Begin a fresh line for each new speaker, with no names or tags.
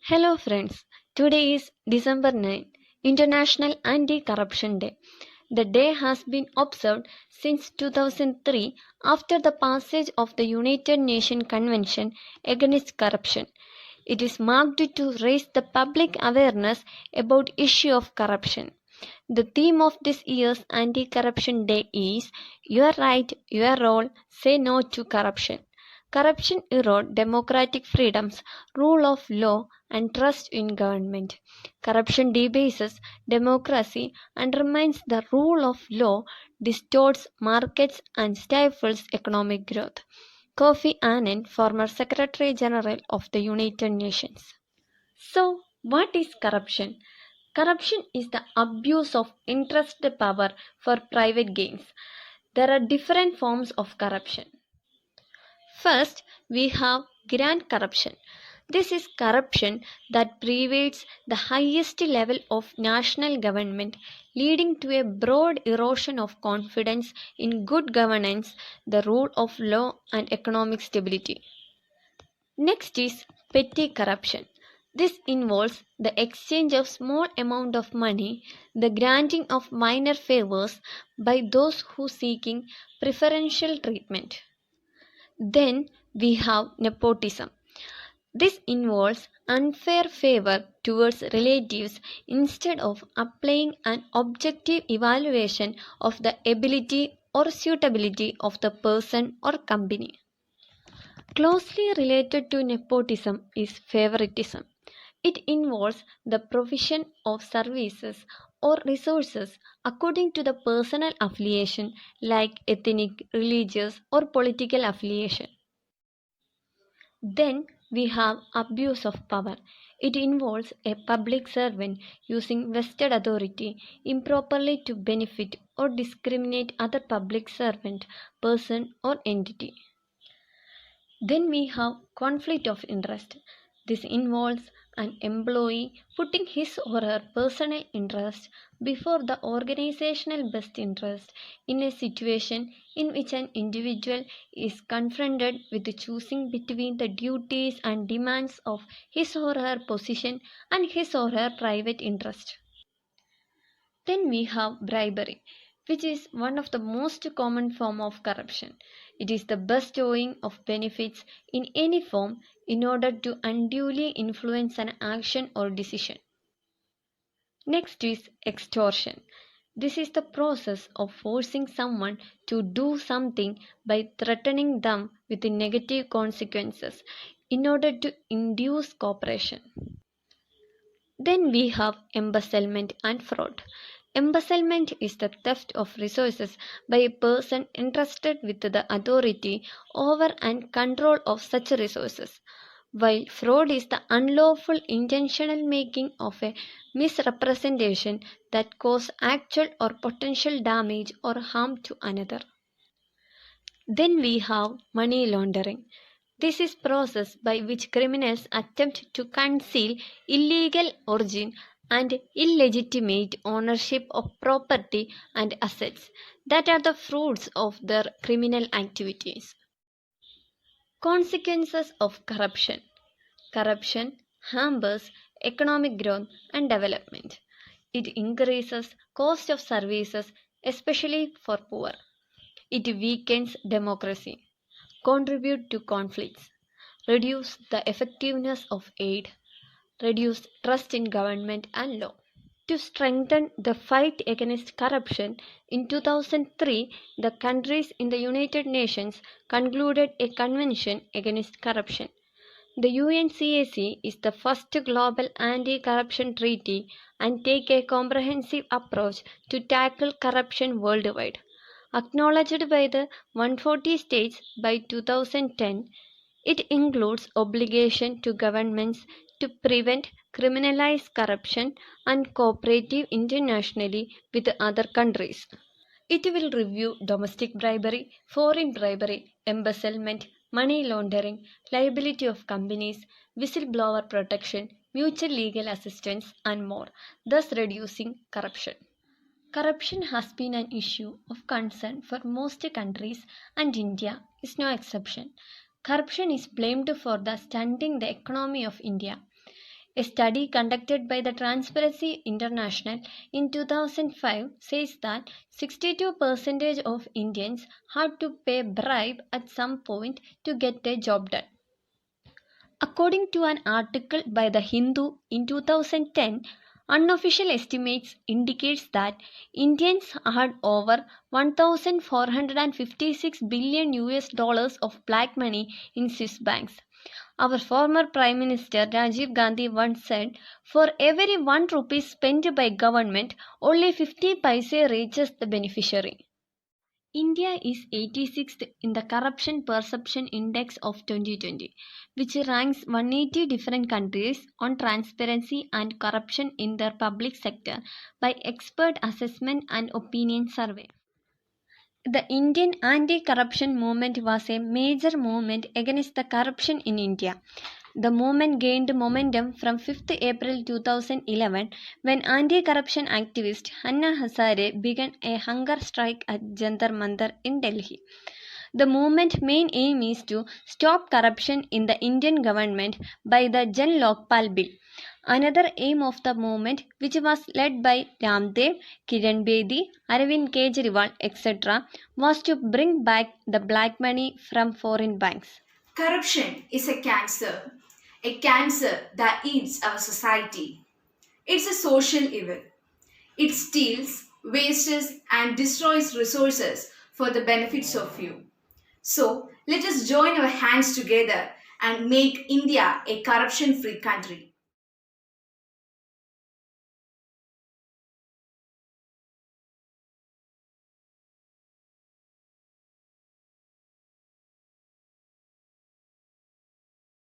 Hello friends, today is December 9, International Anti-Corruption Day. The day has been observed since 2003 after the passage of the United Nations Convention Against Corruption. It is marked to raise the public awareness about issue of corruption. The theme of this year's Anti-Corruption Day is Your Right, Your Role, Say No to Corruption. Corruption erodes democratic freedoms, rule of law, and trust in government. Corruption debases democracy, undermines the rule of law, distorts markets, and stifles economic growth. Kofi Annan, former Secretary General of the United Nations. So, what is corruption? Corruption is the abuse of interested power for private gains. There are different forms of corruption. First, we have grand corruption. This is corruption that pervades the highest level of national government, leading to a broad erosion of confidence in good governance, the rule of law, and economic stability. Next is petty corruption. This involves the exchange of small amount of money, the granting of minor favors by those who seeking preferential treatment. Then we have nepotism. This involves unfair favor towards relatives instead of applying an objective evaluation of the ability or suitability of the person or company. Closely related to nepotism is favoritism. It involves the provision of services or resources according to the personal affiliation like ethnic, religious, or political affiliation. Then we have abuse of power. It involves a public servant using vested authority improperly to benefit or discriminate other public servant, person or entity. Then we have conflict of interest. This involves an employee putting his or her personal interest before the organizational best interest in a situation in which an individual is confronted with choosing between the duties and demands of his or her position and his or her private interest. Then we have bribery, which is one of the most common form of corruption. It is the bestowing of benefits in any form in order to unduly influence an action or decision. Next is extortion. This is the process of forcing someone to do something by threatening them with negative consequences in order to induce cooperation. Then we have embezzlement and fraud. Embezzlement is the theft of resources by a person entrusted with the authority over and control of such resources, while fraud is the unlawful intentional making of a misrepresentation that cause actual or potential damage or harm to another. Then we have money laundering. This is process by which criminals attempt to conceal illegal origin and illegitimate ownership of property and assets that are the fruits of their criminal activities. Consequences of corruption. Corruption hampers economic growth and development. It increases cost of services, especially for poor. It weakens democracy, contribute to conflicts, reduce the effectiveness of aid, reduce trust in government and law. To strengthen the fight against corruption, in 2003, the countries in the United Nations concluded a convention against corruption. The UNCAC is the first global anti-corruption treaty and take a comprehensive approach to tackle corruption worldwide. Acknowledged by the 140 states by 2010, it includes obligation to governments to prevent, criminalize corruption and cooperate internationally with other countries. It will review domestic bribery, foreign bribery, embezzlement, money laundering, liability of companies, whistleblower protection, mutual legal assistance, and more, thus reducing corruption. Corruption has been an issue of concern for most countries, and India is no exception. Corruption is blamed for the stunting the economy of India. A study conducted by the Transparency International in 2005 says that 62% of Indians had to pay bribe at some point to get a job done. According to an article by The Hindu in 2010, unofficial estimates indicates that Indians had over 1456 billion US dollars of black money in Swiss banks. Our former Prime Minister Rajiv Gandhi once said, for every 1 rupee spent by government, only 50 paise reaches the beneficiary. India is 86th in the Corruption Perception Index of 2020, which ranks 180 different countries on transparency and corruption in their public sector by expert assessment and opinion survey. The Indian anti-corruption movement was a major movement against the corruption in India. The movement gained momentum from 5th April 2011 when anti-corruption activist Anna Hazare began a hunger strike at Jantar Mantar in Delhi. The movement's main aim is to stop corruption in the Indian government by the Jan Lokpal Bill. Another aim of the movement, which was led by Ramdev, Kiran Bedi, Arvind Kejriwal, etc., was to bring back the black money from foreign banks.
Corruption is a cancer that eats our society. It's a social evil. It steals, wastes, and destroys resources for the benefits of few. So, let us join our hands together and make India a corruption free country.